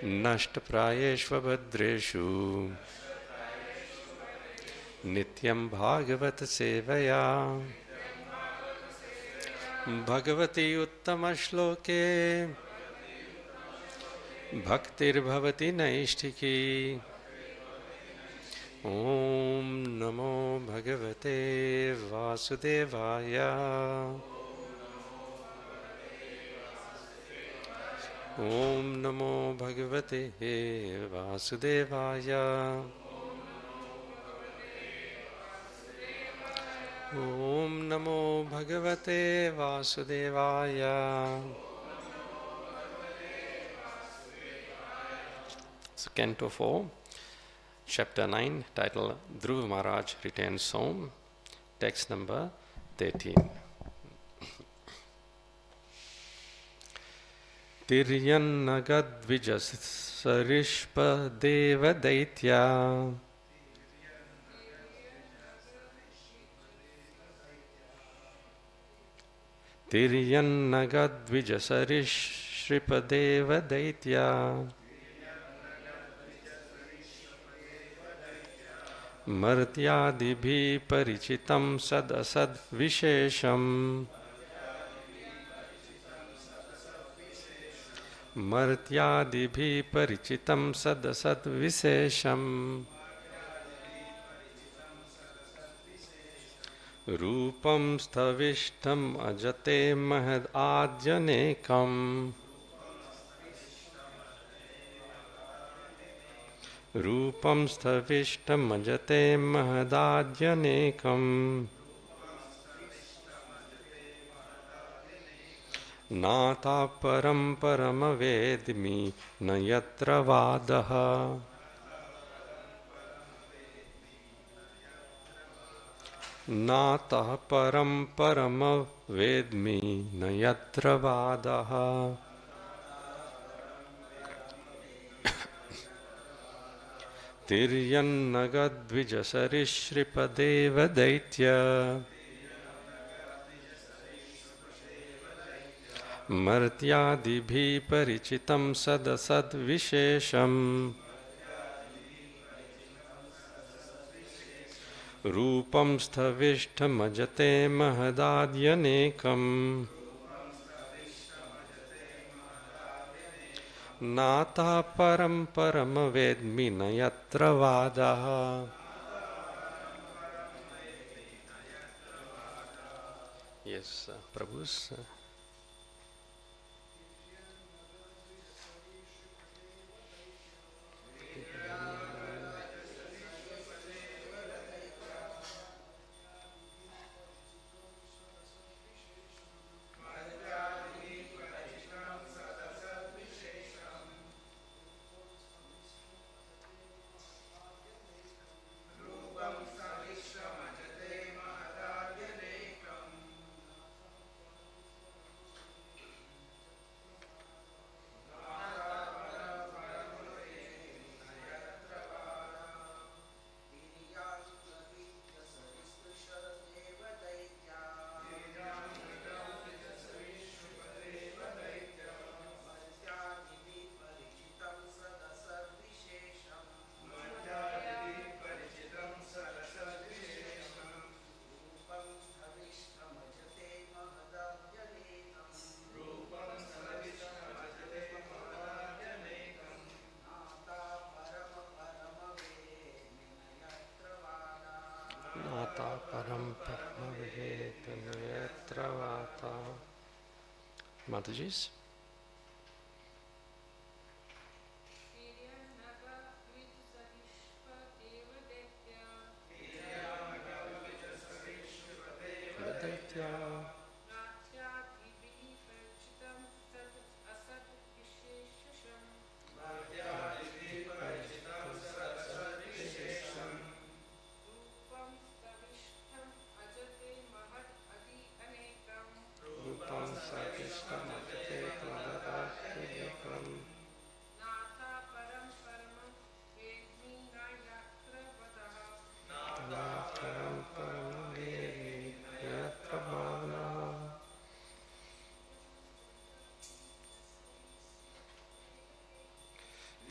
नष्टप्रायेष्वभद्रेषु नित्यं भागवत सेवया भगवती उत्तमश्लोके भक्तिर्भवति नैष्ठिकी। ॐ नमो भगवते वासुदेवाय। ॐ नमो भगवते वासुदेवाय। ॐ नमो भगवते वासुदेवाय। So, Canto 4, Chapter 9, title Dhruva Maharaj Returns Home, text number 13. Tiryannagadvijasarishpa deva daitya Tiryannagadvijasarishpa deva daitya Martyadibhi parichitam sad asad vishesham Martyadibhi parichitam sad asad vishesham Rupam sthavishtam ajate mahad adyanekam Rupam sthavishtam ajate mahadadyanekam Nata param paramavedmi na yatra vadaha Nata param paramavedmi na yatra vadaha Tiryannagadvijasarishripadeva daitya Martyadibhi parichitam sadasad vishesham Rupam sthavishtam ajate mahadadyanekam Nata param paramavedmi na yatra vadaha. Yes, Prabhus. Mataji's.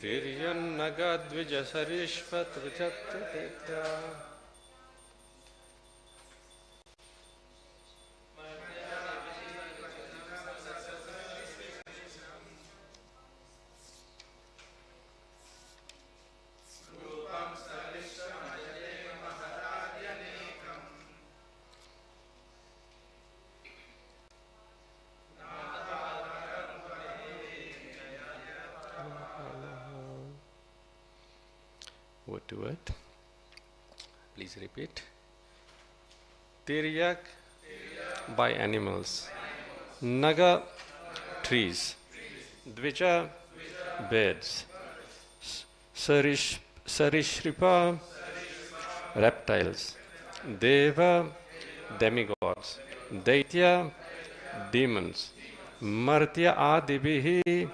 Tiryannagadvijasarishvatruchattatitra. Word to word. Please repeat. Tiryak by animals. Naga trees. Dvija birds. Sarishripa reptiles. Deva demigods. Daitya demons. Martya adibihi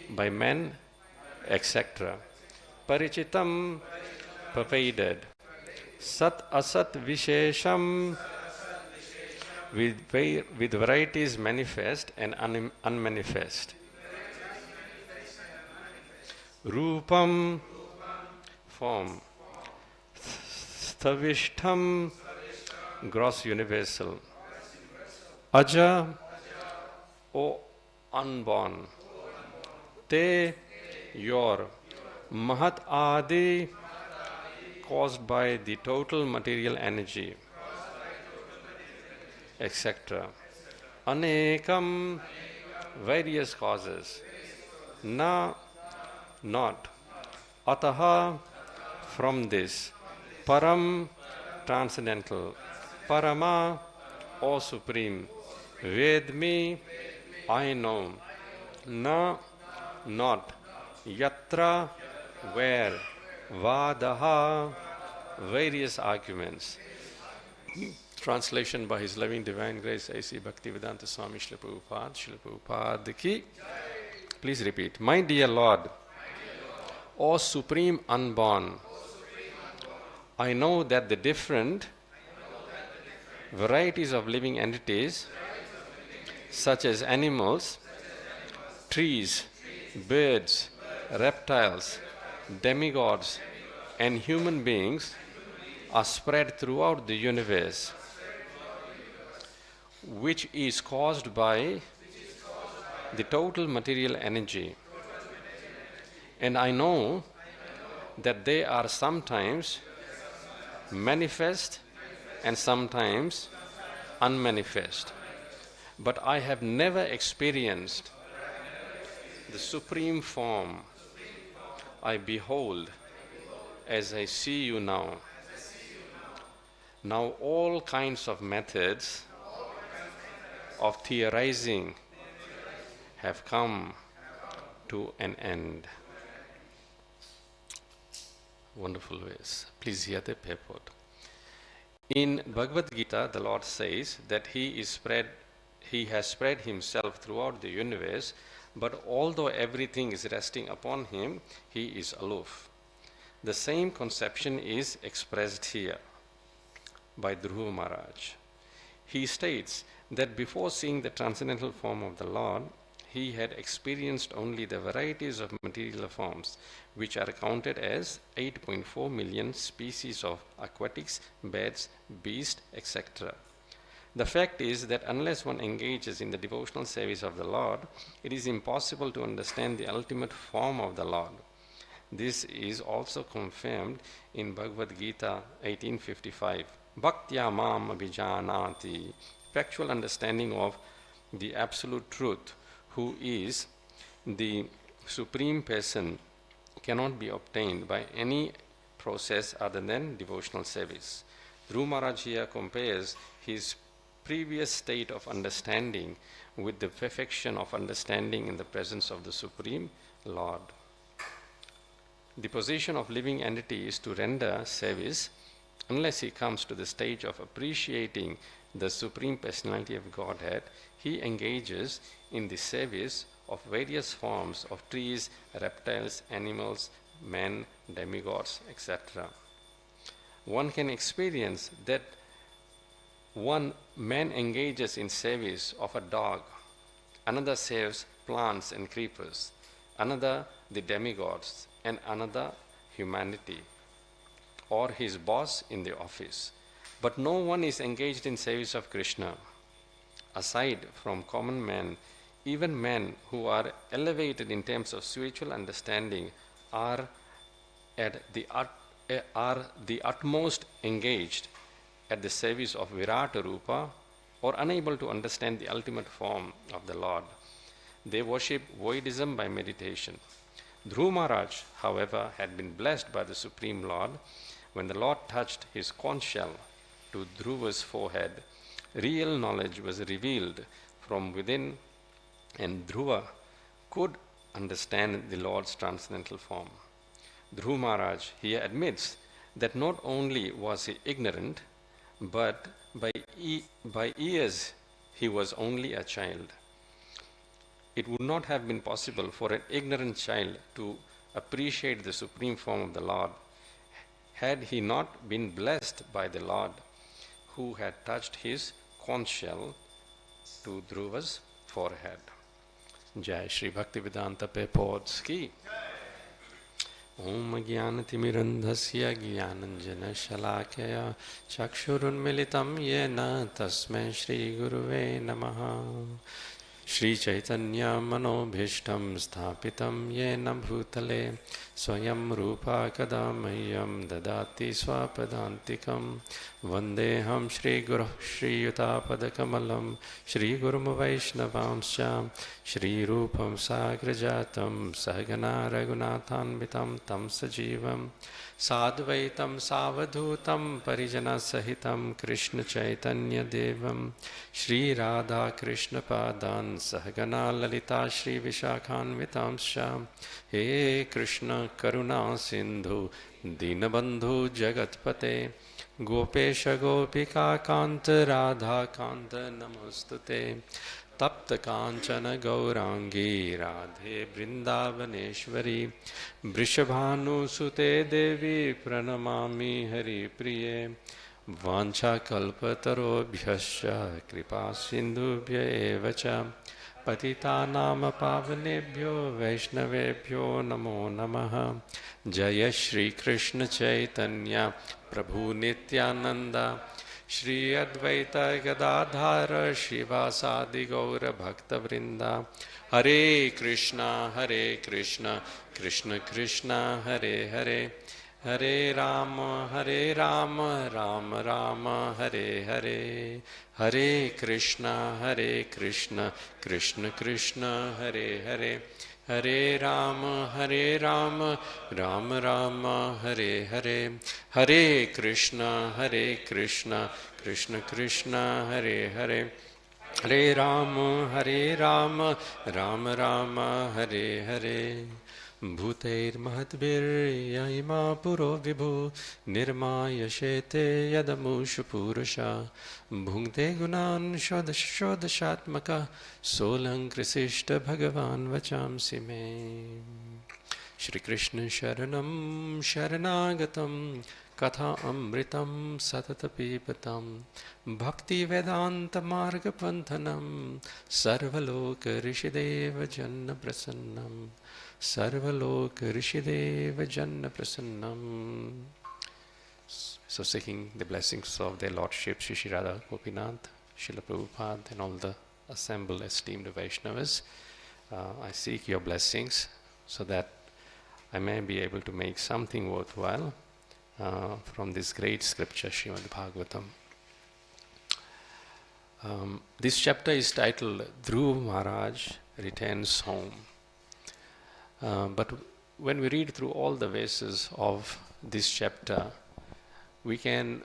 by men, etc. Parichitam pervaded. Sat asat vishesham with varieties manifest and unmanifest. Rupam form. Stavishtam gross universal. Aja O unborn. Te your. Mahat Adi caused by the total material energy, etc. Anekam various causes. Na not. Ataha from this. Param transcendental. Parama O supreme. Vedmi I know. Na not. Yatra where. Vadaha various arguments. Translation by His Loving Divine Grace A.C. Bhaktivedanta Swami Srila Prabhupada ki. Please repeat. My dear Lord, O Supreme Unborn, I know that the different varieties of living entities such as animals, trees, birds, reptiles, demigods, and human beings are spread throughout the universe, which is caused by the total material energy. And I know that they are sometimes manifest and sometimes unmanifest. But I have never experienced the supreme form I behold as I see you now. Now all kinds of methods of theorizing have come to an end. Wonderful ways. Please hear the purport. In Bhagavad Gita, the Lord says that He has spread Himself throughout the universe, but although everything is resting upon Him, He is aloof. The same conception is expressed here by Dhruva Maharaj. He states that before seeing the transcendental form of the Lord, he had experienced only the varieties of material forms, which are counted as 8.4 million species of aquatics, birds, beasts, etc. The fact is that unless one engages in the devotional service of the Lord, it is impossible to understand the ultimate form of the Lord. This is also confirmed in Bhagavad Gita 1855. Bhaktya mam abhijanati. Factual understanding of the absolute truth, who is the Supreme Person, cannot be obtained by any process other than devotional service. Dhruva Maharaj here compares his previous state of understanding with the perfection of understanding in the presence of the Supreme Lord. The position of living entity is to render service unless he comes to the stage of appreciating the Supreme Personality of Godhead. He engages in the service of various forms of trees, reptiles, animals, men, demigods, etc. One can experience that one man engages in service of a dog, another serves plants and creepers, another the demigods, and another humanity, or his boss in the office. But no one is engaged in service of Krishna. Aside from common men, even men who are elevated in terms of spiritual understanding are at the are the utmost engaged at the service of Virata Rupa, or unable to understand the ultimate form of the Lord. They worship voidism by meditation. Dhruva Maharaj, however, had been blessed by the Supreme Lord. When the Lord touched his conch shell to Dhruva's forehead, real knowledge was revealed from within, and Dhruva could understand the Lord's transcendental form. Dhruva Maharaj here admits that not only was he ignorant, but by years he was only a child. It would not have been possible for an ignorant child to appreciate the supreme form of the Lord had he not been blessed by the Lord, who had touched his conch shell to Dhruva's forehead. Jai Shri Bhaktivedanta Pads ki. Om Jnanatimirandhasya Jnananjana Shalakaya Chakshurunmilitam Yena Tasmai Shri Guruve Namaha. Shri Chaitanya Manobhishtam Sthapitam Yena Bhutale Swayam Rupa Kadamayyam Dadati Swapadantikam Vandeham Shri Guru Shri Yutapadakamalam Shri Gurum Vaishnavamscha Shri Rupam Sagrajatam Sahagana Raghunathanvitam Tam Sajivam Sadvaitam Savadhutam Parijana Sahitam Krishna Chaitanya Devam Shri Radha Krishna Padan Sahagana Lalita Shri Vishakhanvitamsha He Krishna Karuna Sindhu Dinabandhu Jagatpate Gopesha Gopika Kanta Radha Kanta Namostute Tapta Kanchana Gaurangi Radhe Vrindavaneshwari Vrishabhanu Sute Devi Pranamami Hari Priye Vancha Kalpatarobhyascha Kripa Sindhubhya Evacha Patita Nama Pavanebhyo Vaishnavebhyo Namo Namaha Jaya Shri Krishna Chaitanya Prabhu Nityananda Shri Advaita Gadadhara Shivasadi Gaura Bhakta Vrinda Hare Krishna Krishna Krishna Hare Hare Hare Rama Rama Rama Hare Hare Hare Krishna Krishna Krishna Hare Hare Hare Rama Rama Rama Hare Hare Hare Krishna Krishna Krishna Hare Hare Hare Rama Rama Rama Hare Hare Bhuteir Mahatvirya Ima Puro Vibhu Nirmaya Shete Yadamusha Purusha Bhungte Gunan Shodashatmaka Solang Krisishta Bhagavan Vachamsi Me Shri Krishna Sharanam Sharanagatam Katha Amritam Satatapipatam Bhakti Vedanta Marga Panthanam Sarvaloka Rishideva Janna Prasannam Sarvaloka Rishideva Janna Prasannam. So seeking the blessings of their Lordship Shri Shri Radha Gopinath, Srila Prabhupada and all the assembled esteemed Vaishnavas, I seek your blessings so that I may be able to make something worthwhile from this great scripture, Srimad Bhagavatam. This chapter is titled Dhruva Maharaj Returns Home. But when we read through all the verses of this chapter, we can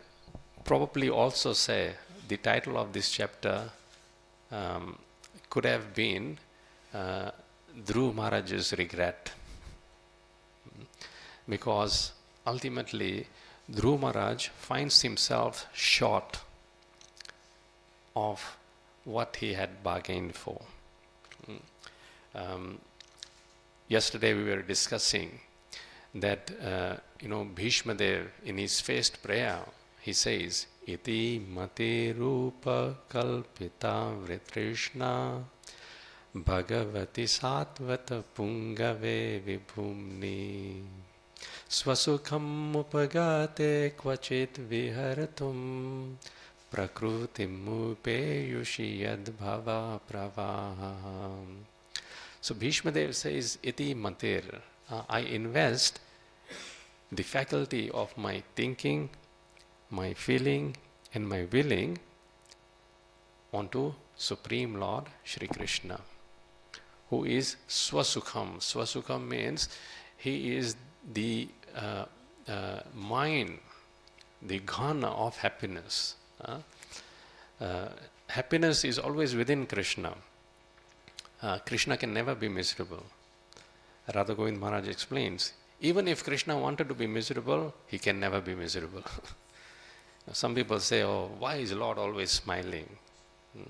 probably also say the title of this chapter could have been Dhruva Maharaj's Regret. Because ultimately, Dhruva Maharaj finds himself short of what he had bargained for. Yesterday we were discussing that, Bhishma Dev, in his first prayer, he says, Iti mate rupa kalpita vritrishna Bhagavati Satvata Pungave Vibhumni Swasukham Upagate Kvachit Viharatum Prakrutim Upeyushi Yadbhava Pravaha. So Bhishma Dev says, Iti Matir, I invest the faculty of my thinking, my feeling and my willing onto Supreme Lord Shri Krishna, who is Swasukham. Swasukham means he is the mind, the ghana of happiness. Happiness is always within Krishna. Krishna can never be miserable. Radha Govind Maharaj explains, even if Krishna wanted to be miserable, he can never be miserable. Some people say, oh, why is Lord always smiling?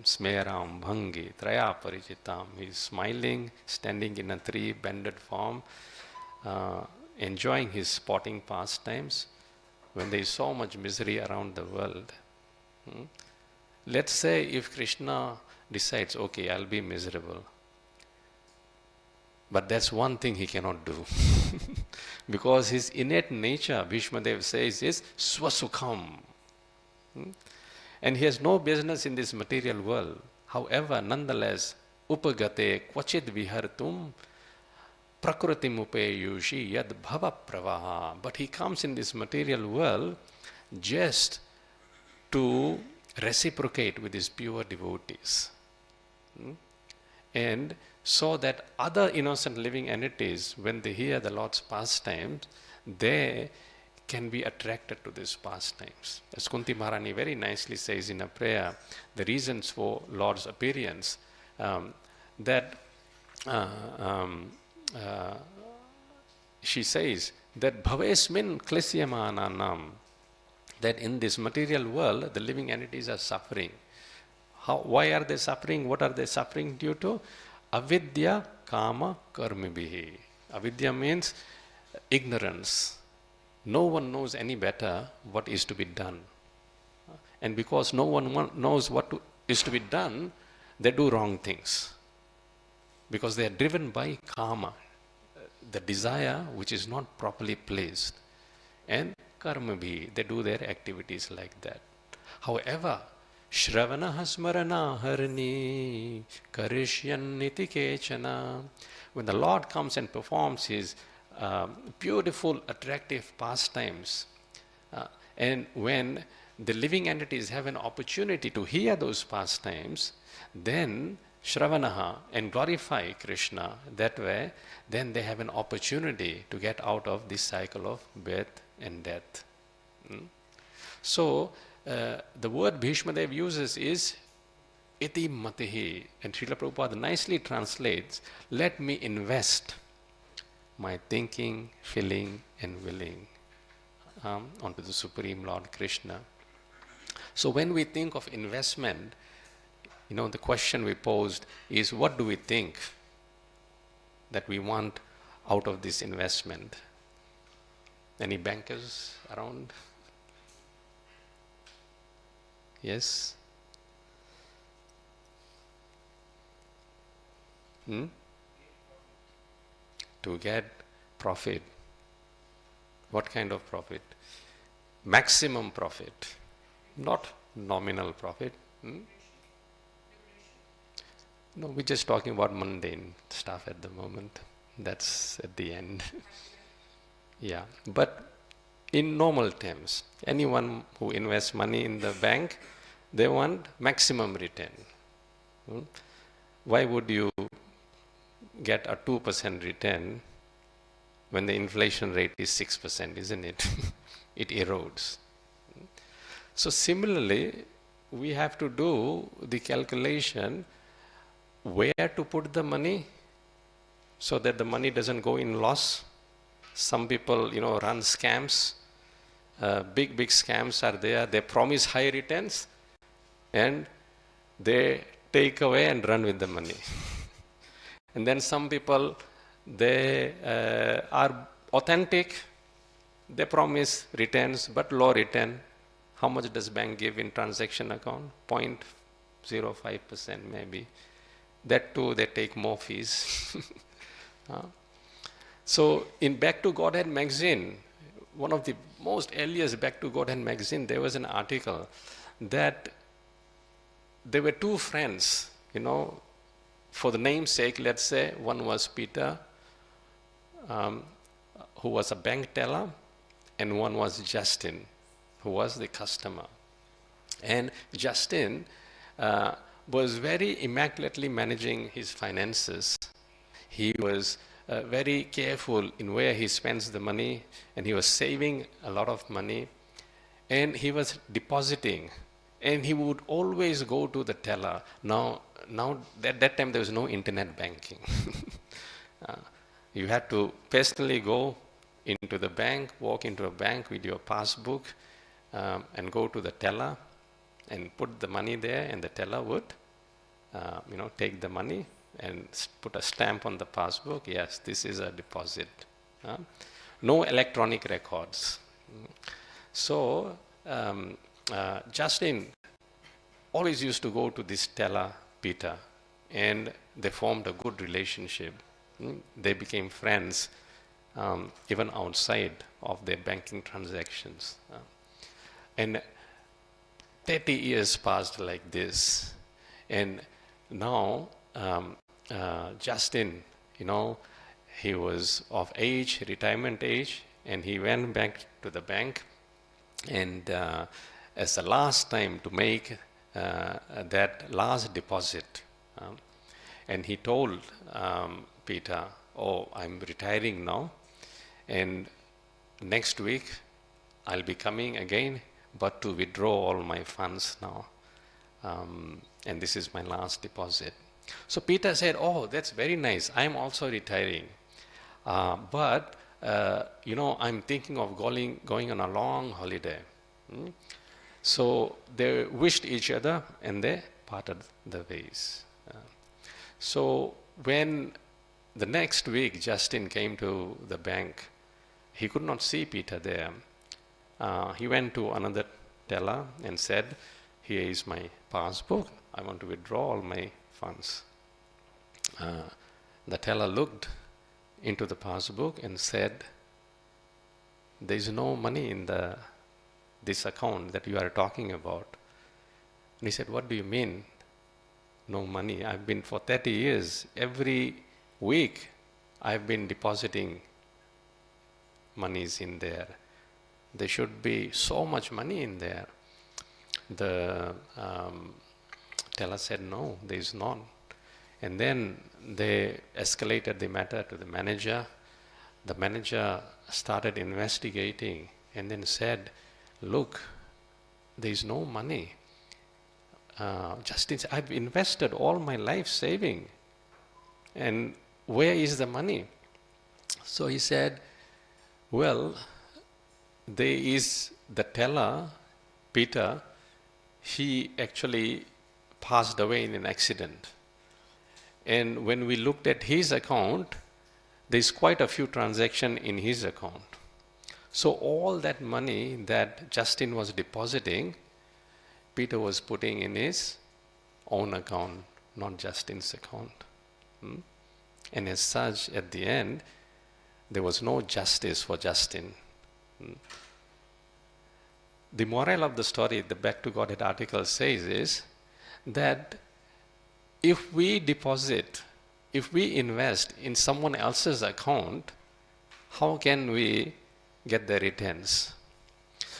Smeram, Bhangi, Traya Parichitam. He is smiling, standing in a three-bended form, enjoying his sporting pastimes when there is so much misery around the world. Let's say if Krishna decides, okay, I'll be miserable. But that's one thing he cannot do. Because his innate nature, Bhishma Dev says, is Swasukham. And he has no business in this material world. However, nonetheless, Upagate Kvachid Vihartum Prakrutim Upeyushi Yad Bhava Pravaha. But he comes in this material world just to reciprocate with his pure devotees. And so that other innocent living entities, when they hear the Lord's pastimes, they can be attracted to these pastimes. As Kunti Maharani very nicely says in a prayer, the reasons for Lord's appearance, she says that bhavesmin klesyamananam, that in this material world, the living entities are suffering. Why are they suffering? What are they suffering due to? Avidya kama karmibhihi. Avidya means ignorance. No one knows any better what is to be done. And because no one knows what is to be done, they do wrong things. Because they are driven by kama, the desire which is not properly placed. And karmabhi, they do their activities like that. However, Shravana Hasmarana Harani Karishyan Niti Kechana. When the Lord comes and performs his beautiful, attractive pastimes, and when the living entities have an opportunity to hear those pastimes, then Shravanaha and glorify Krishna that way, then they have an opportunity to get out of this cycle of birth and death. So, the word Bhishma Dev uses is iti matihi, and Srila Prabhupada nicely translates, let me invest my thinking, feeling and willing onto the Supreme Lord Krishna. So when we think of investment, the question we posed is, what do we think that we want out of this investment? Any bankers around? Yes? To get profit. What kind of profit? Maximum profit, not nominal profit. No, we're just talking about mundane stuff at the moment. That's at the end. Yeah, but in normal terms, anyone who invests money in the bank, they want maximum return. Why would you get a 2% return when the inflation rate is 6%, isn't it? It erodes. So similarly, we have to do the calculation where to put the money so that the money doesn't go in loss. Some people, run scams. Big scams are there. They promise high returns and they take away and run with the money. And then some people, they are authentic. They promise returns but low return. How much does bank give in transaction account? 0.05% maybe. That too, they take more fees. So in Back to Godhead magazine, one of the most earliest Back to Godhead magazine, there was an article that there were two friends, for the namesake, let's say one was Peter, who was a bank teller, and one was Justin, who was the customer. And Justin was very immaculately managing his finances. He was very careful in where he spends the money, and he was saving a lot of money, and he was depositing, and he would always go to the teller. Now at that time there was no internet banking. You had to personally go into the bank, walk into a bank with your passbook, and go to the teller and put the money there, and the teller would take the money and put a stamp on the passbook. Yes, this is a deposit. No electronic records. So Justin always used to go to this teller, Peter, and they formed a good relationship. They became friends even outside of their banking transactions. And 30 years passed like this, and now Justin, he was of age, retirement age, and he went back to the bank, and as the last time to make that last deposit, and he told Peter, "Oh, I'm retiring now, and next week I'll be coming again, but to withdraw all my funds now, and this is my last deposit." So Peter said, "Oh, that's very nice. I'm also retiring, but I'm thinking of going on a long holiday." So they wished each other, and they parted the ways. So when the next week Justin came to the bank, he could not see Peter there. He went to another teller and said, "Here is my passbook. I want to withdraw all my funds." The teller looked into the passbook and said, "There is no money in this account that you are talking about." And he said, "What do you mean, no money? I've been for 30 years. Every week I've been depositing monies in there. There should be so much money in there." The teller said, "No, there is none." And then they escalated the matter to the manager. The manager started investigating and then said, "Look, there is no money. Justin, I've invested all my life saving, and where is the money?" So he said, "Well, there is the teller, Peter. He actually passed away in an accident. And when we looked at his account, there's quite a few transactions in his account. So all that money that Justin was depositing, Peter was putting in his own account, not Justin's account." And as such, at the end, there was no justice for Justin. The moral of the story, the Back to Godhead article says is that if we invest in someone else's account, how can we get the returns?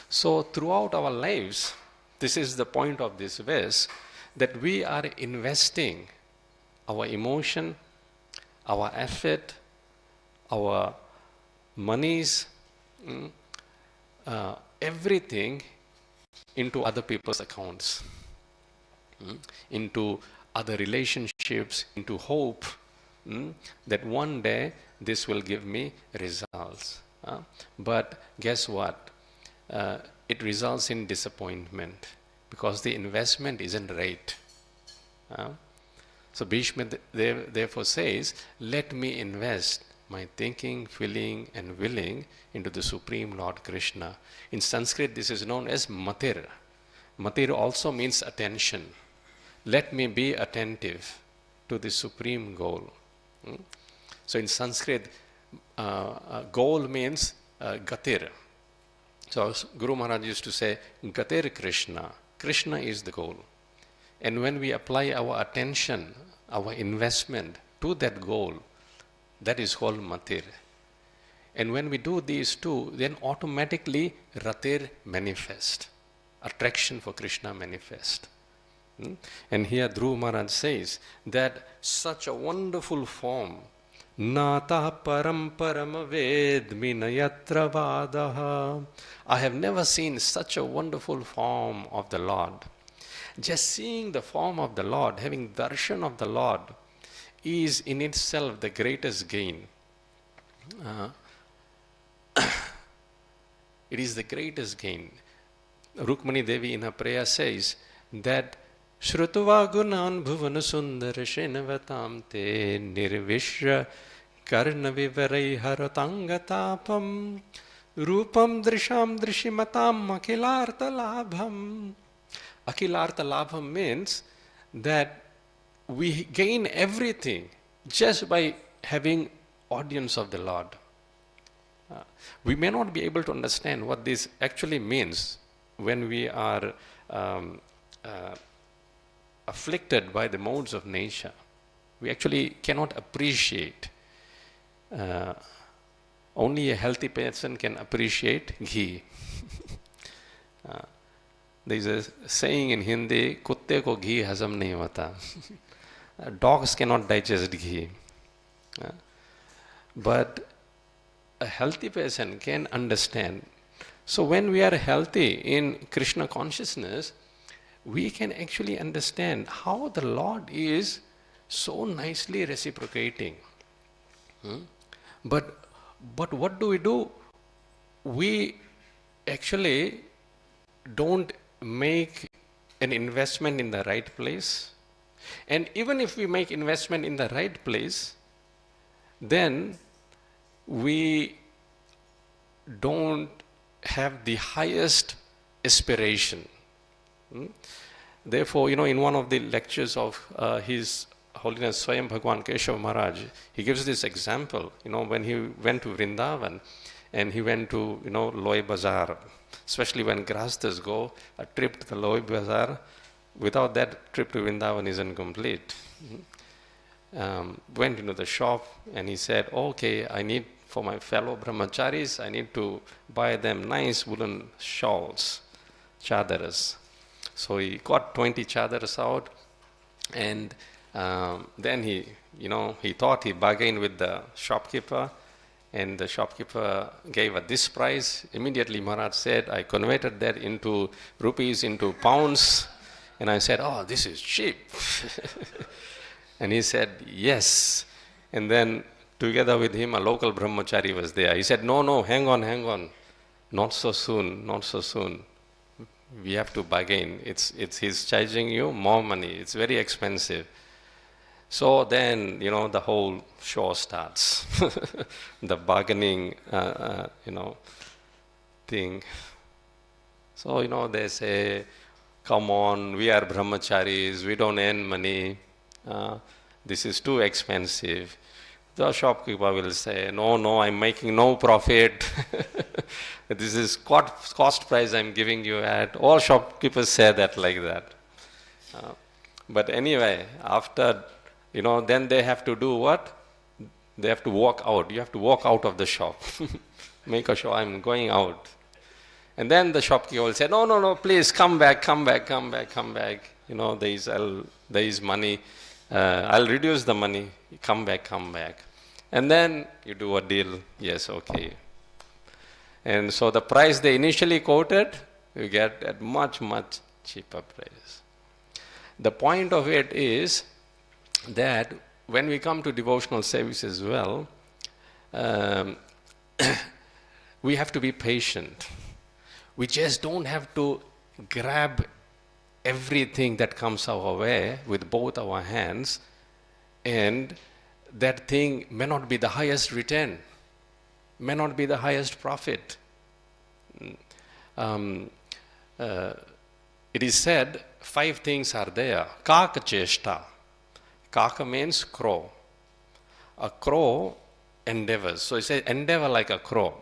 So throughout our lives, this is the point of this verse, that we are investing our emotion, our effort, our monies, everything into other people's accounts, into other relationships, into hope that one day this will give me results. But guess what? It results in disappointment because the investment isn't right. So Bhishma therefore says, "Let me invest my thinking, feeling, and willing into the Supreme Lord Krishna." In Sanskrit, this is known as matir. Matir also means attention. Let me be attentive to the supreme goal. So in Sanskrit, goal means gatir. So Guru Maharaj used to say, Gatir Krishna. Krishna is the goal. And when we apply our attention, our investment to that goal, that is called matir. And when we do these two, then automatically ratir manifest. Attraction for Krishna manifest. And here Dhruv Maharaj says that such a wonderful form, Nata param param vedmi nayatra vadaha. I have never seen such a wonderful form of the Lord. Just seeing the form of the Lord, having darshan of the Lord, is in itself the greatest gain. It is the greatest gain. Rukmani Devi in her prayer says that Shrutuva gunan bhuvana sundara shenavatam te nirvishra karna vivarai haratangatapam rupam drisham drishimatam akhilartha labham. Akhilartha labham means that we gain everything just by having audience of the Lord. We may not be able to understand what this actually means when we are afflicted by the modes of nature. We actually cannot appreciate. Only a healthy person can appreciate ghee. There is a saying in Hindi, kutte ko ghee hazam nahi hota. Dogs cannot digest ghee. But a healthy person can understand. So when we are healthy in Krishna consciousness, we can actually understand how the Lord is so nicely reciprocating. But what do? We actually don't make an investment in the right place. And even if we make investment in the right place, then we don't have the highest aspiration. Therefore, in one of the lectures of His Holiness Swayam Bhagwan Keshav Maharaj, he gives this example, when he went to Vrindavan and he went to, Loi Bazaar, especially when Grahasthas go, a trip to the Loi Bazaar, without that trip to Vrindavan is incomplete. Went into the shop and he said, okay, I need for my fellow brahmacharis, I need to buy them nice woolen shawls, chadaras. So he got 20 chadaras out, and then he thought he bargained with the shopkeeper, and the shopkeeper gave this price. Immediately Maharaj said, I converted that into rupees, into pounds, and I said, oh, this is cheap. And he said, yes. And then together with him, a local brahmachari was there. He said, no, hang on. Not so soon. We have to bargain. He's charging you more money. It's very expensive. So then, the whole show starts. The bargaining, thing. So, they say, come on, we are brahmacharis, we don't earn money. This is too expensive. The shopkeeper will say, no, I'm making no profit. This is cost price I'm giving you at. All shopkeepers say that like that. But anyway, after, then they have to do what? They have to walk out. You have to walk out of the shop. Make a show, I'm going out. And then the shopkeeper will say, no, please come back. There is money. I'll reduce the money. Come back. And then you do a deal. Yes, okay. And so the price they initially quoted, you get at much, much cheaper price. The point of it is that when we come to devotional service as well, we have to be patient. We just don't have to grab everything that comes our way with both our hands, and that thing may not be the highest return, may not be the highest profit. It is said 5 things are there. Kaka cheshta. Kaka means crow. A crow endeavors. So it says endeavor like a crow.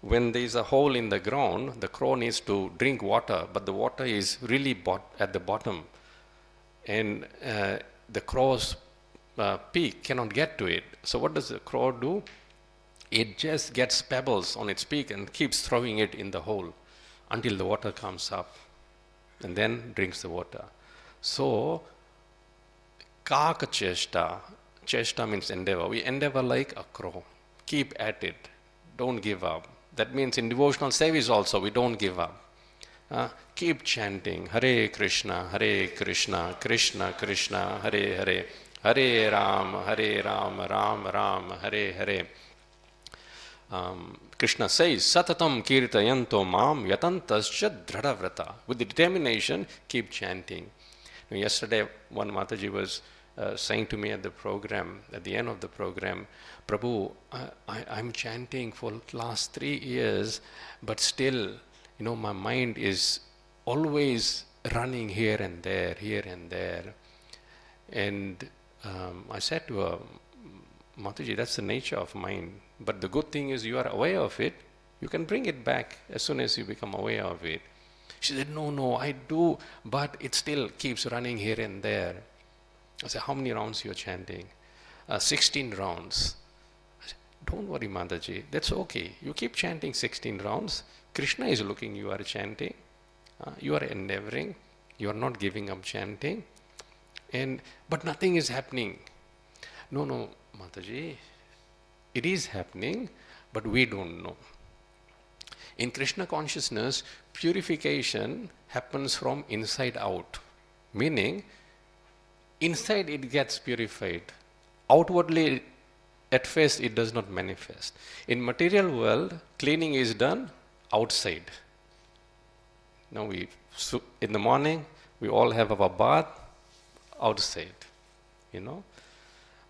When there is a hole in the ground, the crow needs to drink water, but the water is really at the bottom. And the crow's beak cannot get to it. So what does the crow do? It just gets pebbles on its beak and keeps throwing it in the hole until the water comes up and then drinks the water. So, kaka chesta. Chesta means endeavor. We endeavor like a crow. Keep at it. Don't give up. That means in devotional service also, we don't give up. Keep chanting Hare Krishna, Krishna Krishna, Hare Hare, Hare Ram, Ram Ram, Hare Hare. Krishna says, Satatam kirtayanto mam yatantascha dhradavrata. With the determination, keep chanting. Yesterday, one Mataji was saying to me at the end of the program, Prabhu, I'm chanting for the last 3 years, but still, my mind is always running here and there. And I said to her, Mataji, that's the nature of mind. But the good thing is you are aware of it. You can bring it back as soon as you become aware of it. She said, no, I do, but it still keeps running here and there. I said, how many rounds you're chanting? 16 rounds. I said, don't worry, Mataji, that's okay. You keep chanting 16 rounds. Krishna is looking, you are chanting. You are endeavoring. You are not giving up chanting. But nothing is happening. No, Mataji, it is happening, but we don't know. In Krishna consciousness, purification happens from inside out. Meaning, inside it gets purified. Outwardly, at first, it does not manifest. In material world, cleaning is done outside. Now, in the morning, we all have our bath outside,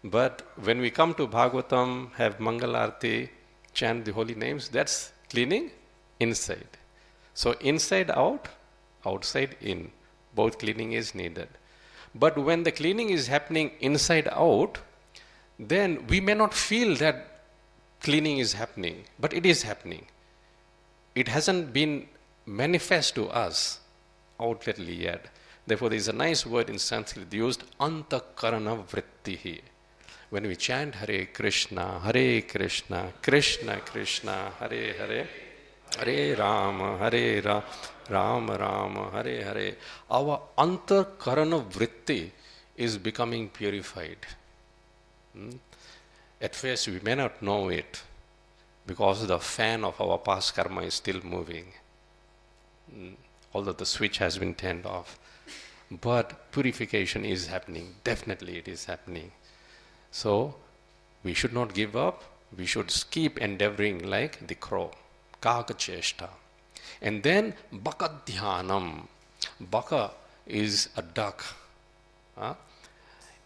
But when we come to Bhagavatam, have Mangalarti, chant the holy names, that's cleaning inside. So inside out, outside in. Both cleaning is needed. But when the cleaning is happening inside out, then we may not feel that cleaning is happening, but it is happening. It hasn't been manifest to us outwardly yet. Therefore, there is a nice word in Sanskrit used, antakarana vrittihi. When we chant Hare Krishna, Krishna Krishna, Hare Hare, Hare Rama, Ram Ram, Hare Hare, our antakarana vritti is becoming purified. At first, we may not know it because the fan of our past karma is still moving, although the switch has been turned off. But purification is happening. Definitely it is happening. So, we should not give up. We should keep endeavoring like the crow. Kaka chesta. And then baka dhyanam. Baka is a duck.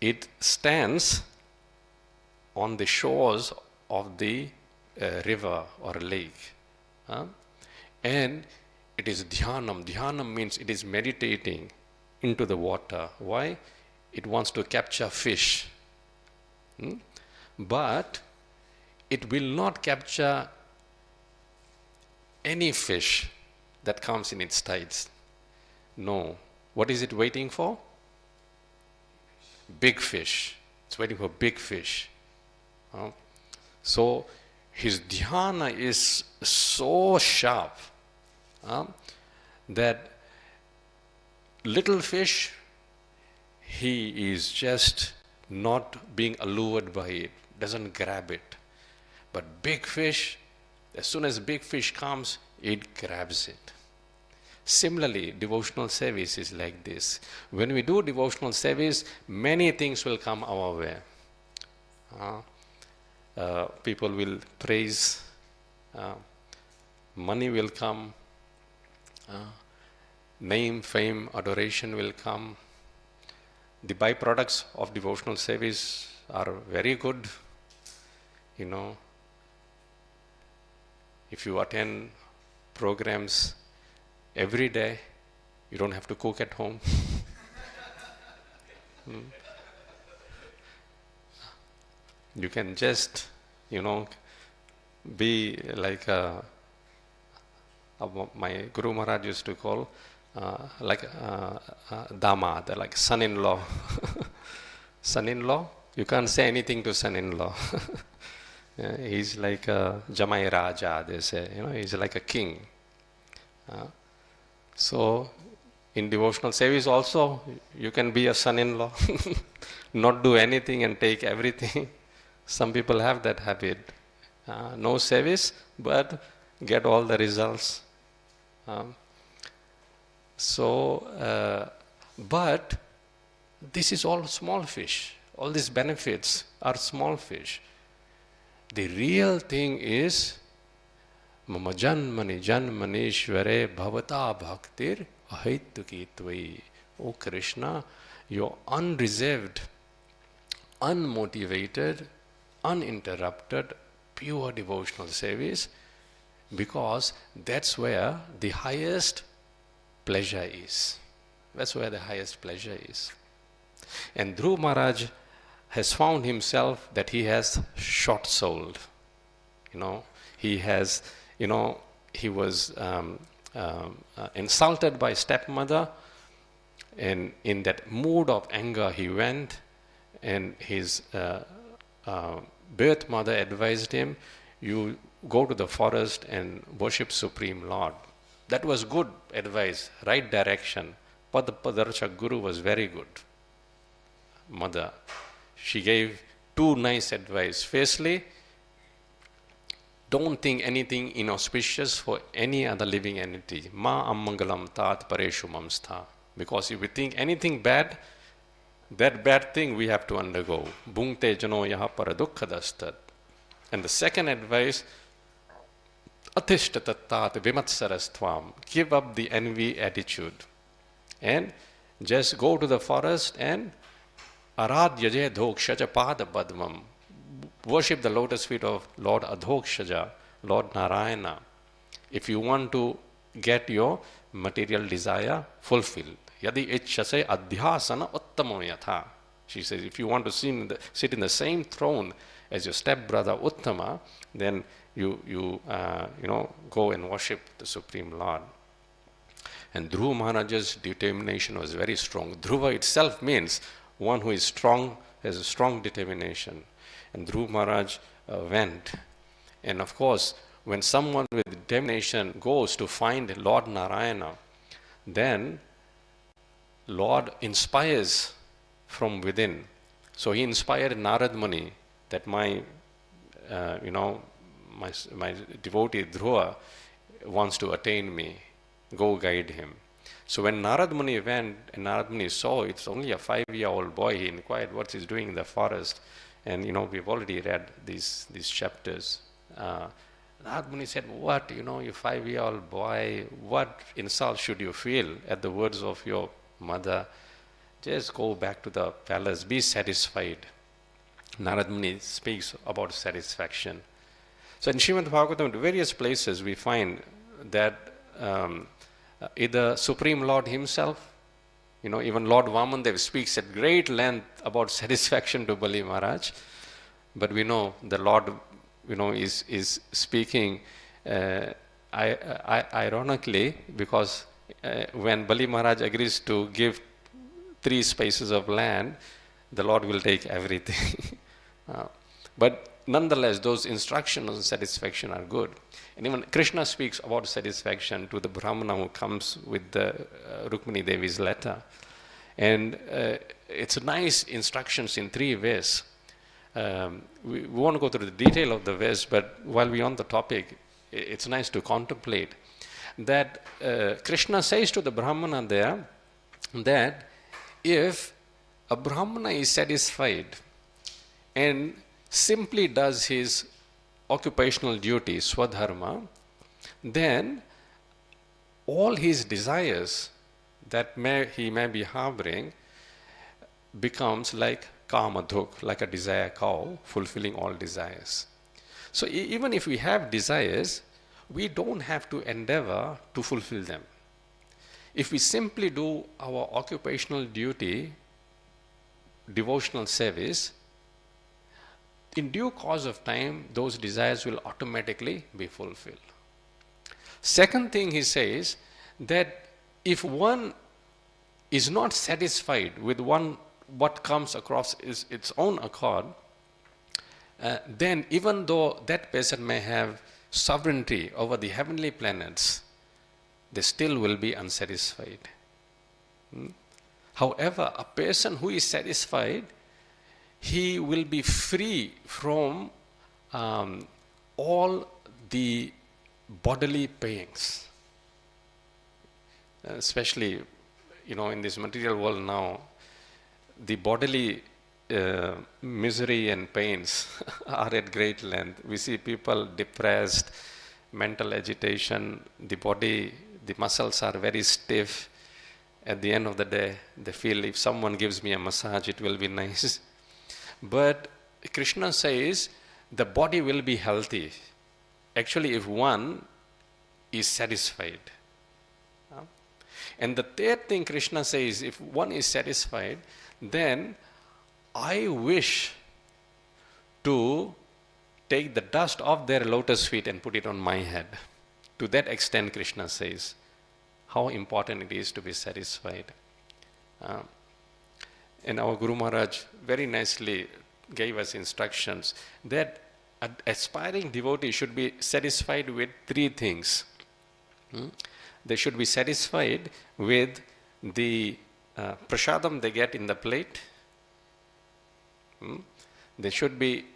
It stands on the shores of the river or lake. And it is dhyanam. Dhyanam means it is meditating into the water. Why? It wants to capture fish. But it will not capture any fish that comes in its tides. No. What is it waiting for? Big fish. It's waiting for big fish. So his dhyana is so sharp that little fish, he is just not being allured by it, doesn't grab it. But big fish, as soon as big fish comes, it grabs it. Similarly, devotional service is like this. When we do devotional service, many things will come our way. People will praise, money will come, name, fame, adoration will come. The byproducts of devotional service are very good. If you attend programs every day, you don't have to cook at home. You can just, be like my Guru Maharaj used to call like damad, like son-in-law. Son-in-law, you can't say anything to son-in-law. He's like a Jamai Raja, they say, he's like a king. So in devotional service also, you can be a son-in-law, not do anything and take everything. Some people have that habit. No service, but get all the results. But this is all small fish. All these benefits are small fish. The real thing is Mama janmani janmanishvare bhavata bhaktir ahaituki tvai. O Krishna, your unreserved, unmotivated, uninterrupted, pure devotional service, because that's where the highest pleasure is. That's where the highest pleasure is. And Dhruv Maharaj has found himself that he has short-souled. He has, he was insulted by stepmother, and in that mood of anger he went, and his birth mother advised him, you go to the forest and worship Supreme Lord. That was good advice, right direction. But the Padarshak Guru was very good. Mother, she gave two nice advice. Firstly, don't think anything inauspicious for any other living entity. Ma ammangalam tat pareshu mamstha. Because if we think anything bad, that bad thing we have to undergo. Bhungte jano yaha paradukkhadastat. And the second advice, atishtatat vimatsarastvam. Give up the envy attitude. And just go to the forest and aradyaje dhokshaja pada padmam. Worship the lotus feet of Lord Adhokshaja, Lord Narayana, if you want to get your material desire fulfilled. Yadi ichhase adhyasana uttamam yatha. She says, if you want to sit in the same throne as your stepbrother Uttama, then you go and worship the Supreme Lord. And Dhruva Maharaj's determination was very strong. Dhruva itself means one who is strong, has a strong determination. And Dhruva Maharaj went. And of course, when someone with determination goes to find Lord Narayana, then Lord inspires from within. So he inspired Narad Muni that my devotee Dhruva wants to attain me. Go guide him. So when Narad Muni went, and Narad Muni saw it's only a 5-year-old boy, he inquired what he's doing in the forest. And we've already read these chapters. Narad Muni said, what, you 5-year-old boy, what insult should you feel at the words of your mother? Just go back to the palace, be satisfied. Narad Muni speaks about satisfaction. So in Srimad Bhagavatam, in various places we find that either Supreme Lord himself, even Lord Vamandev speaks at great length about satisfaction to Bali Maharaj. But we know the Lord, is speaking ironically, because when Bali Maharaj agrees to give 3 spaces of land, the Lord will take everything. But nonetheless, those instructions on satisfaction are good. And even Krishna speaks about satisfaction to the Brahmana who comes with the Rukmini Devi's letter. And it's nice instructions in 3 ways. We won't go through the detail of the verse, but while we're on the topic, it's nice to contemplate that Krishna says to the Brahmana there that if a Brahmana is satisfied and simply does his occupational duty, swadharma, then all his desires that he may be harboring becomes like kamadhuk, like a desire cow, fulfilling all desires. So even if we have desires, we don't have to endeavor to fulfill them. If we simply do our occupational duty, devotional service, in due course of time, those desires will automatically be fulfilled. Second thing he says, that if one is not satisfied with what comes across its own accord, then even though that person may have sovereignty over the heavenly planets, they still will be unsatisfied. However, a person who is satisfied, he will be free from all the bodily pains. Especially, in this material world now, the bodily misery and pains are at great length. We see people depressed, mental agitation, the body, the muscles are very stiff. At the end of the day, they feel if someone gives me a massage, it will be nice. But Krishna says the body will be healthy. Actually, if one is satisfied. And the third thing Krishna says, if one is satisfied, then I wish to take the dust off their lotus feet and put it on my head. To that extent, Krishna says how important it is to be satisfied. And our Guru Maharaj very nicely gave us instructions that an aspiring devotee should be satisfied with three things. They should be satisfied with the prasadam they get in the plate. They should be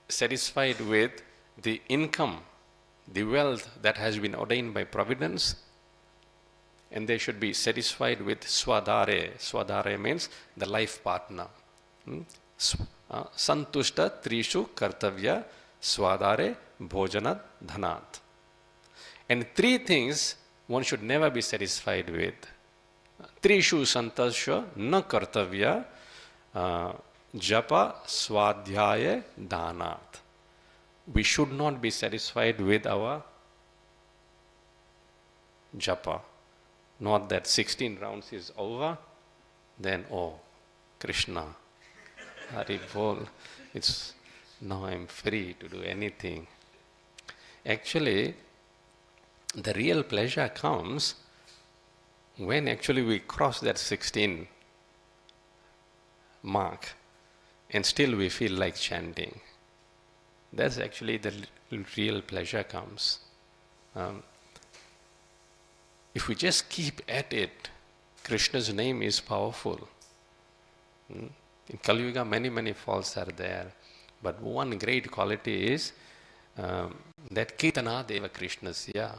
satisfied with the income, the wealth that has been ordained by Providence. And they should be satisfied with swadhare. Swadhare means the life partner. Santushta trishu kartavya swadhare bhojanat dhanat. And three things one should never be satisfied with. Trishu santasya na kartavya japa swadhyaya dhanat. We should not be satisfied with our japa. Not that 16 rounds is over, then, oh, Krishna, Hari Bol, now I'm free to do anything. Actually, the real pleasure comes when actually we cross that 16 mark and still we feel like chanting. That's actually the real pleasure comes. If we just keep at it, Krishna's name is powerful. In Kali Yuga, many faults are there. But one great quality is that Kirtana Deva Krishnasya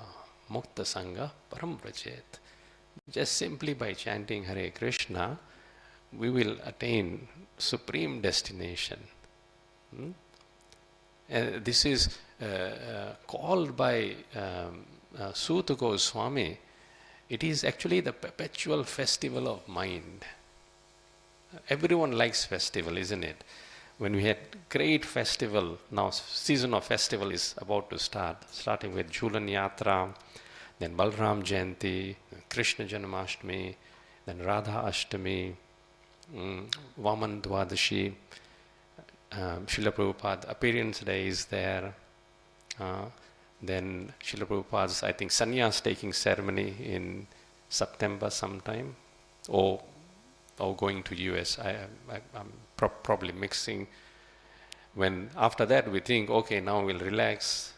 Mukta Sangha Param Vrajet. Just simply by chanting Hare Krishna, we will attain supreme destination. This is called by Suta Goswami. It is actually the perpetual festival of mind. Everyone likes festival, isn't it? When we had great festival, now season of festival is about to start, starting with Jhulan Yatra, then Balram Jayanti, Krishna Janmashtami, then Radha Ashtami, Vaman Dwadashi, Srila Prabhupada appearance day is there. Then Srila Prabhupada's, I think, sannyas taking ceremony in September sometime, or going to US. I'm probably mixing. When after that we think, okay, now we'll relax.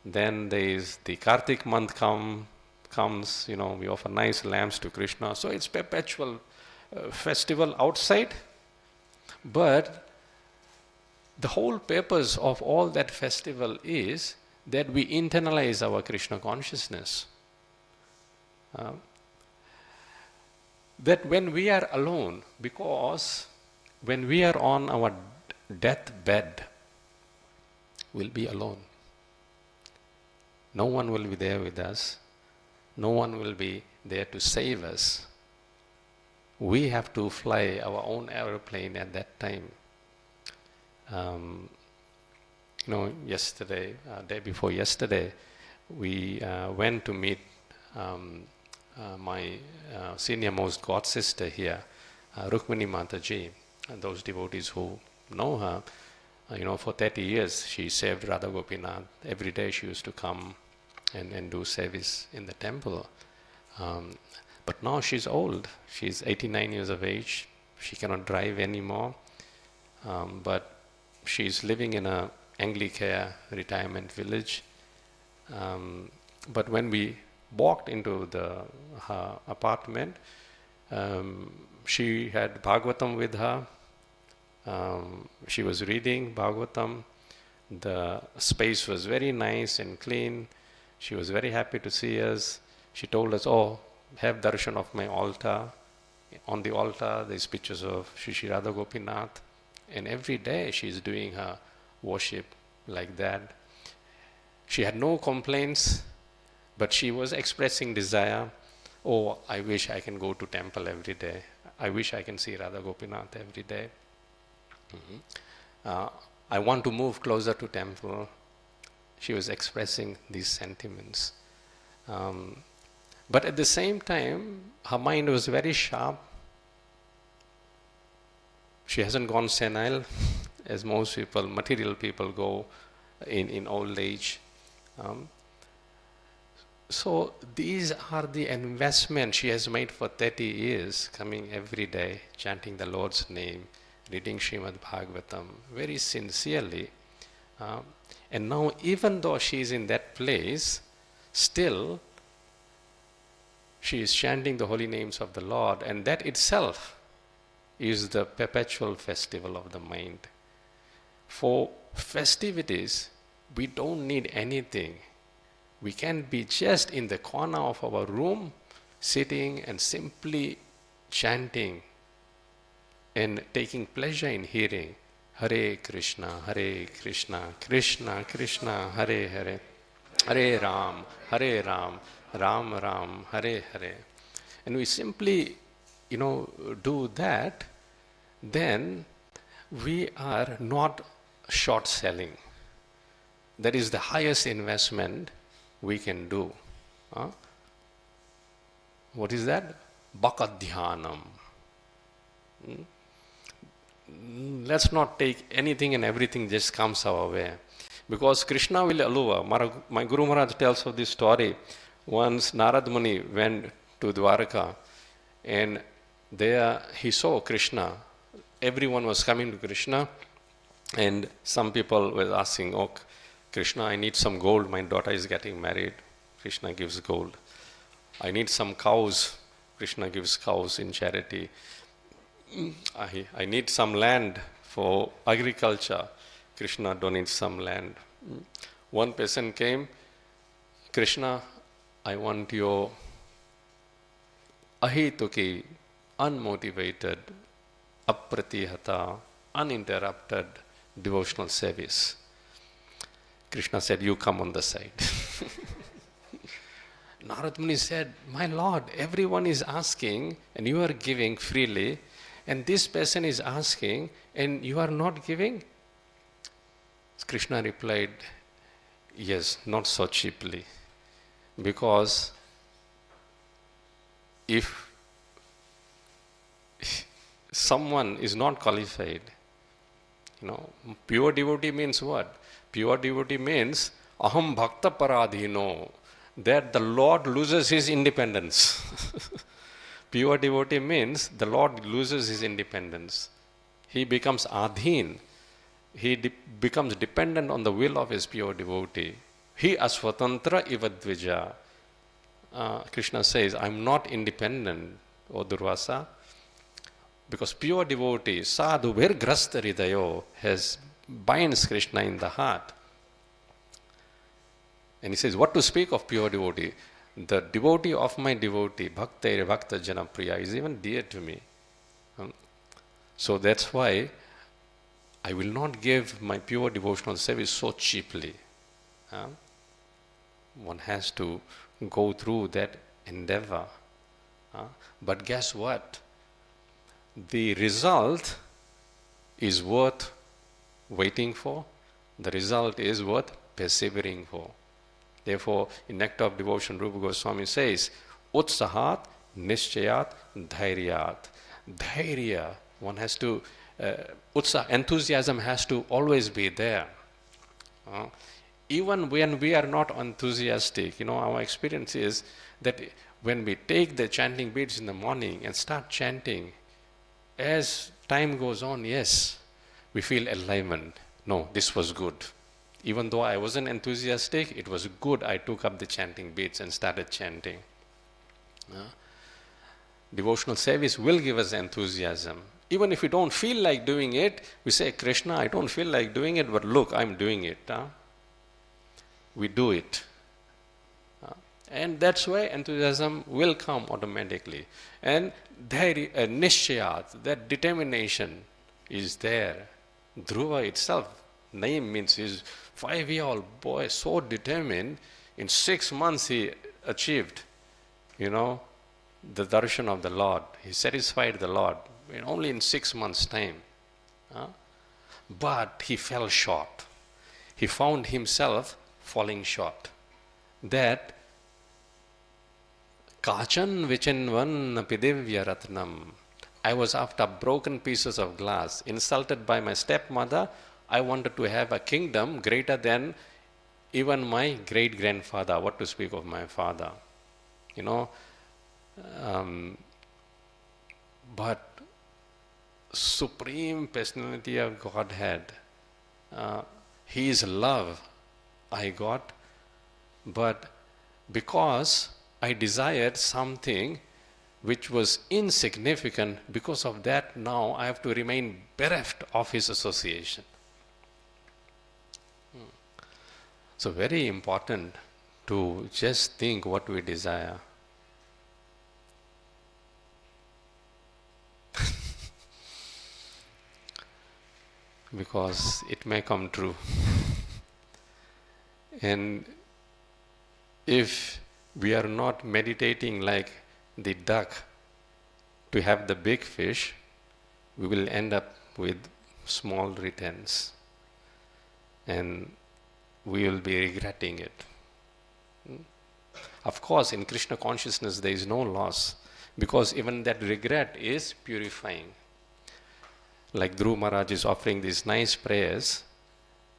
Then there is the Kartik month comes. We offer nice lamps to Krishna. So it's perpetual festival outside, but the whole purpose of all that festival is that we internalize our Krishna consciousness. That when we are alone, because when we are on our deathbed, we'll be alone. No one will be there with us. No one will be there to save us. We have to fly our own aeroplane at that time. Yesterday, day before yesterday, we went to meet my senior most god sister here, Rukmini Mataji, and those devotees who know her. For 30 years she served Radha Gopinath. Every day she used to come and do service in the temple. But now she's old. She's 89 years of age. She cannot drive anymore. But she's living in a Anglicare retirement village. But when we walked into her apartment, she had Bhagavatam with her. She was reading Bhagavatam. The space was very nice and clean. She was very happy to see us. She told us, have darshan of my altar. On the altar, there's pictures of Shri Radha Gopinath. And every day she's doing her worship like that. She had no complaints, but she was expressing desire. I wish I can go to temple every day. I wish I can see Radha Gopinath every day. I want to move closer to temple. She was expressing these sentiments. But at the same time, her mind was very sharp. She hasn't gone senile, as most people, material people, go in old age. So these are the investments she has made for 30 years, coming every day, chanting the Lord's name, reading Srimad Bhagavatam very sincerely. And now, even though she is in that place, still she is chanting the holy names of the Lord, and that itself is the perpetual festival of the mind. For festivities, we don't need anything. We can be just in the corner of our room, sitting and simply chanting and taking pleasure in hearing Hare Krishna, Krishna Krishna, Hare Hare, Hare Ram, Ram Ram, Hare Hare. And we simply, do that, then we are not short selling. That is the highest investment we can do. What is that? Bhakadhyanam. Let's not take anything and everything just comes our way. Because Krishna will allure. My Guru Maharaj tells of this story. Once Narad Muni went to Dwarka, and there he saw Krishna. Everyone was coming to Krishna, and some people were asking, Krishna, I need some gold. My daughter is getting married. Krishna gives gold. I need some cows. Krishna gives cows in charity. I need some land for agriculture. Krishna donates some land. One person came, Krishna, I want your ahituki, unmotivated, apratihata, uninterrupted devotional service. Krishna said, you come on the side. Narad Muni said, my Lord, everyone is asking and you are giving freely, and this person is asking and you are not giving? Krishna replied, yes, not so cheaply. Because if someone is not qualified, pure devotee means what? Pure devotee means aham bhakta paradhino, that the Lord loses his independence. Pure devotee means the Lord loses his independence. He becomes adhin. He becomes dependent on the will of his pure devotee. He asvatantra ivadvija. Krishna says, I'm not independent, O Durvasa. Because pure devotee, sadhu virgrasta hridayo, binds Krishna in the heart. And he says, what to speak of pure devotee? The devotee of my devotee, bhakta bhakta jana priya, is even dear to me. So that's why I will not give my pure devotional service so cheaply. One has to go through that endeavor. But guess what? The result is worth waiting for. The result is worth persevering for. Therefore, in Nectar of Devotion, Rupa Goswami says, Utsahat, Nishchayat, Dhairyat. Dhairya, one has to enthusiasm has to always be there. Even when we are not enthusiastic, our experience is that when we take the chanting beads in the morning and start chanting, as time goes on, yes, we feel enlivened. No, this was good. Even though I wasn't enthusiastic, it was good I took up the chanting beads and started chanting. Devotional service will give us enthusiasm. Even if we don't feel like doing it, we say, Krishna, I don't feel like doing it, but look, I'm doing it. We do it. And that's why enthusiasm will come automatically. And there, nishayat, that determination is there. Dhruva itself, name means he's 5-year-old boy, so determined. In 6 months he achieved, the darshan of the Lord. He satisfied the Lord only in 6 months' time. But he fell short. He found himself falling short. That Kachan vichinvan pidivya ratnam. I was after broken pieces of glass, insulted by my stepmother. I wanted to have a kingdom greater than even my great-grandfather, what to speak of my father. But Supreme Personality of Godhead, His love I got, but because I desired something which was insignificant, because of that now I have to remain bereft of His association. So very important to just think what we desire. Because it may come true. And if we are not meditating like the duck to have the big fish, we will end up with small returns. And we will be regretting it. Of course, in Krishna consciousness there is no loss, because even that regret is purifying. Like Dhruv Maharaj is offering these nice prayers,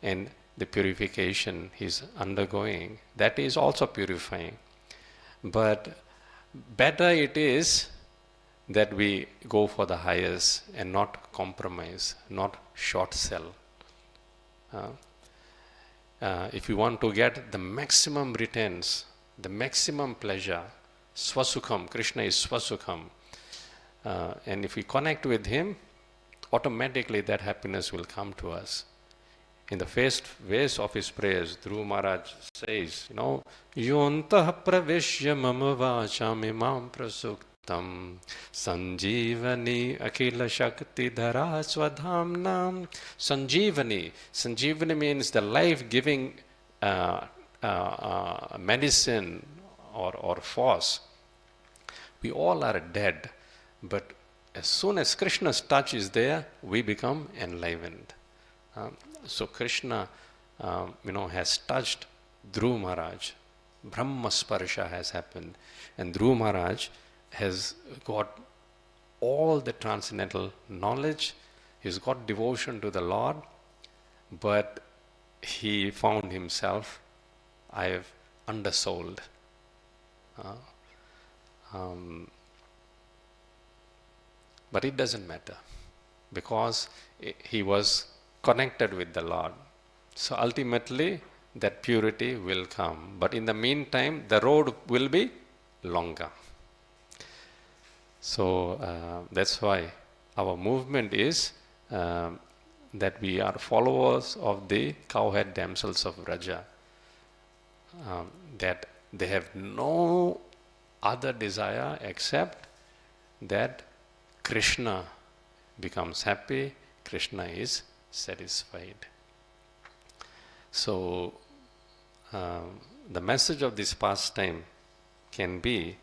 and the purification he's undergoing, that is also purifying. But better it is that we go for the highest and not compromise, not short sell. If you want to get the maximum returns, the maximum pleasure, Swasukham, Krishna is Swasukham. And if we connect with Him, automatically that happiness will come to us. In the first verse of his prayers, Dhruv Maharaj says, Yontah pravishya mama vacham imam prasuktam sanjivani akila shakti dhara swadhamnam. Sanjivani. Sanjivani means the life-giving medicine or force. We all are dead, but as soon as Krishna's touch is there, we become enlivened. So Krishna, has touched Dhruv Maharaj. Brahma Sparsha has happened. And Dhruv Maharaj has got all the transcendental knowledge. He's got devotion to the Lord. But he found himself, I have undersold. But it doesn't matter, because he was connected with the Lord. So ultimately, that purity will come. But in the meantime, the road will be longer. So that's why our movement is that we are followers of the cowherd damsels of Vraja. That they have no other desire except that Krishna becomes happy, Krishna is satisfied. So the message of this pastime can be,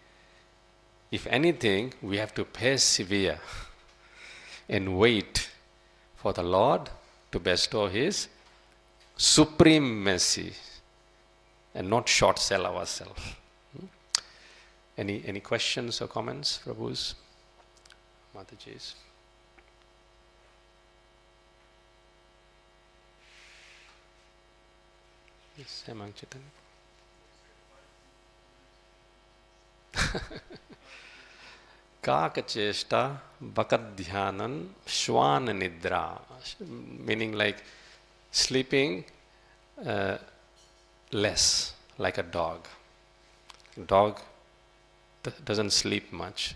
if anything, we have to persevere and wait for the Lord to bestow His supreme mercy and not short sell ourselves. Any questions or comments, Prabhus, Matajis? Yes, Hemang Chaitanya. Kakacheshta bakadhyanan shwan nidra, meaning like sleeping less, like a dog. Dog doesn't sleep much.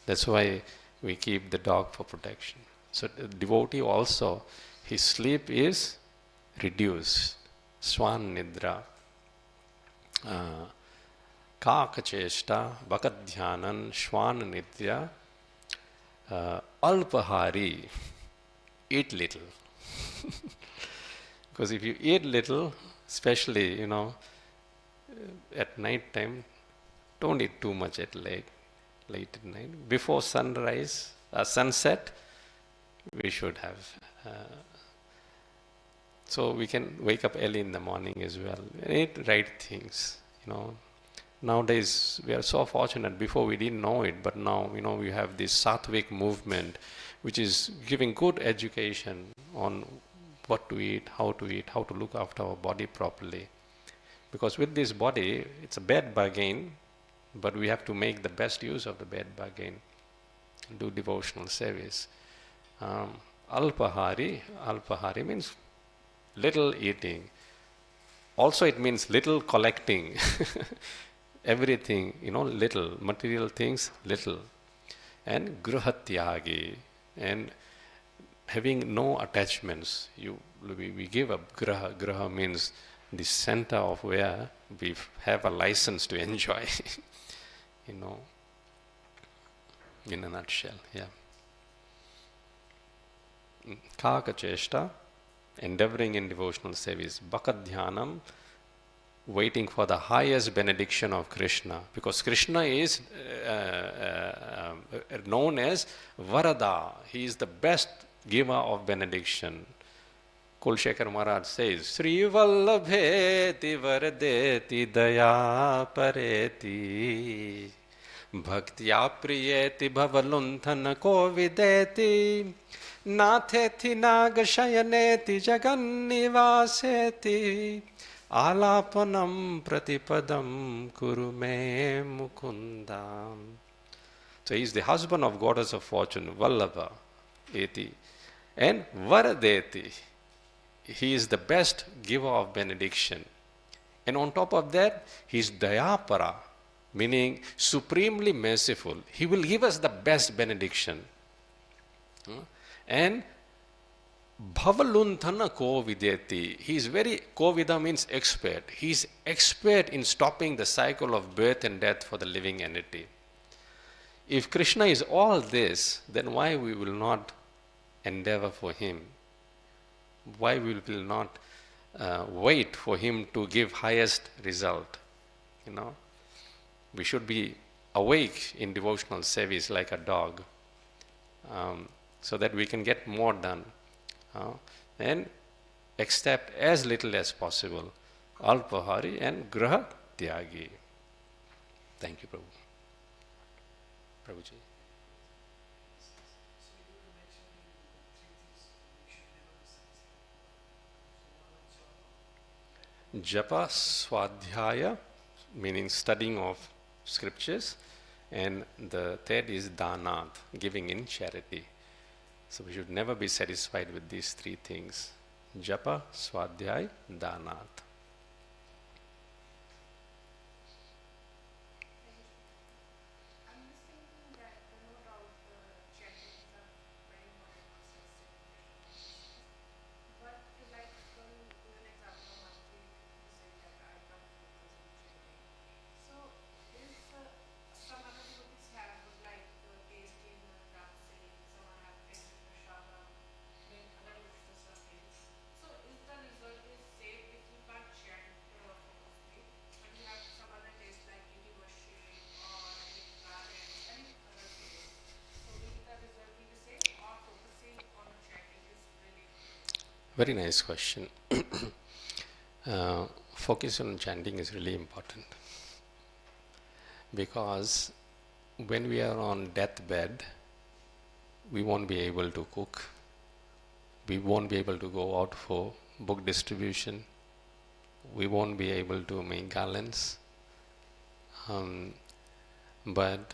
That's why we keep the dog for protection. So the devotee also, his sleep is reduced. Swan nidra. Kakacheshta bakadhyanan shwan nidra. Alpahari, eat little. Because if you eat little, especially, at night time, don't eat too much at late at night. Before sunrise, sunset, we should have. So we can wake up early in the morning as well. Eat right things, Nowadays, we are so fortunate. Before we didn't know it, but now, we have this Sattvic movement, which is giving good education on what to eat, how to look after our body properly. Because with this body, it's a bad bargain, but we have to make the best use of the bad bargain. Do devotional service. Alpahari means little eating. Also, it means little collecting. Everything, little. Material things, little. And gruhatyagi. And having no attachments. We give up. Graha means the center of where we have a license to enjoy. In a nutshell, yeah. Kakacheshta, endeavoring in devotional service. Bakadhyanam, waiting for the highest benediction of Krishna. Because Krishna is known as Varada. He is the best giver of benediction. Kulshekar Maharaj says, Sri Vallabheti Varadeti Daya Pareti Bhaktya Priyeti Bhavalunthana Kovideti Natheti Nagashayaneti Jagannivaseti Alapanam Pratipadam Kurume Mukundam. So he is the husband of goddess of fortune, Vallabha Eti, and Varadeti. He is the best giver of benediction. And on top of that, he is Dayapara, meaning supremely merciful. He will give us the best benediction. And Bhavalunthana Kovideti. He is Kovida means expert. He is expert in stopping the cycle of birth and death for the living entity. If Krishna is all this, then why we will not endeavor for him? Why we will not wait for him to give highest result? We should be awake in devotional service like a dog, so that we can get more done, and accept as little as possible. Alpahari and Graha Tyagi. Thank you, Prabhu. Prabhuji. Japa Swadhyaya, meaning studying of scriptures, and the third is Danat, giving in charity. So we should never be satisfied with these three things. Japa, Swadhyaya, Danat. Very nice question. Focus on chanting is really important, because when we are on deathbed, we won't be able to cook, we won't be able to go out for book distribution, we won't be able to make garlands. But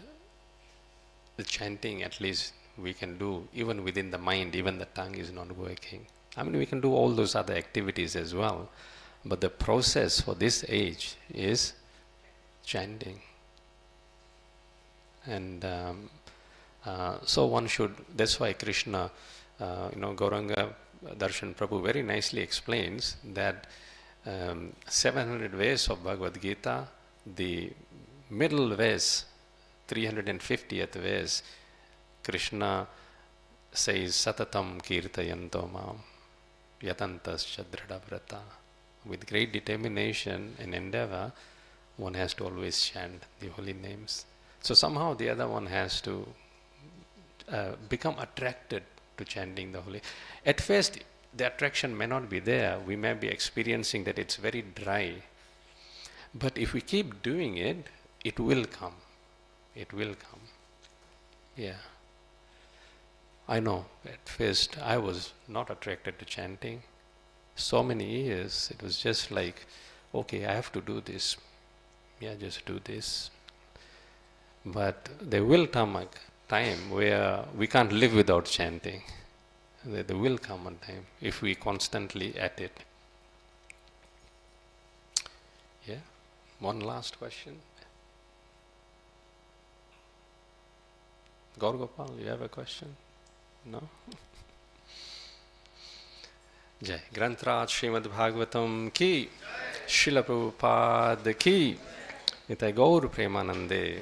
the chanting, at least we can do even within the mind, even the tongue is not working. I mean, we can do all those other activities as well, but the process for this age is chanting. And so one should, that's why Krishna, Gauranga Darshan Prabhu very nicely explains that 700 verse of Bhagavad Gita, the middle verse, 350th verse, Krishna says, Satatam kirtayanto mam yatantascha dhradavrata. With great determination and endeavor, one has to always chant the holy names. So somehow the other one has to become attracted to chanting the holy. At first, the attraction may not be there. We may be experiencing that it's very dry. But if we keep doing it, it will come. It will come. Yeah. I know, at first I was not attracted to chanting. So many years, it was just like, okay, I have to do this. Yeah, just do this. But there will come a time where we can't live without chanting. There will come a time if we constantly at it. Yeah. One last question. Gaur Gopal, you have a question? No? Jai. Grantraj Srimad Bhagavatam ki, Srila Prabhupada ki, Nitai Gaur Premanande.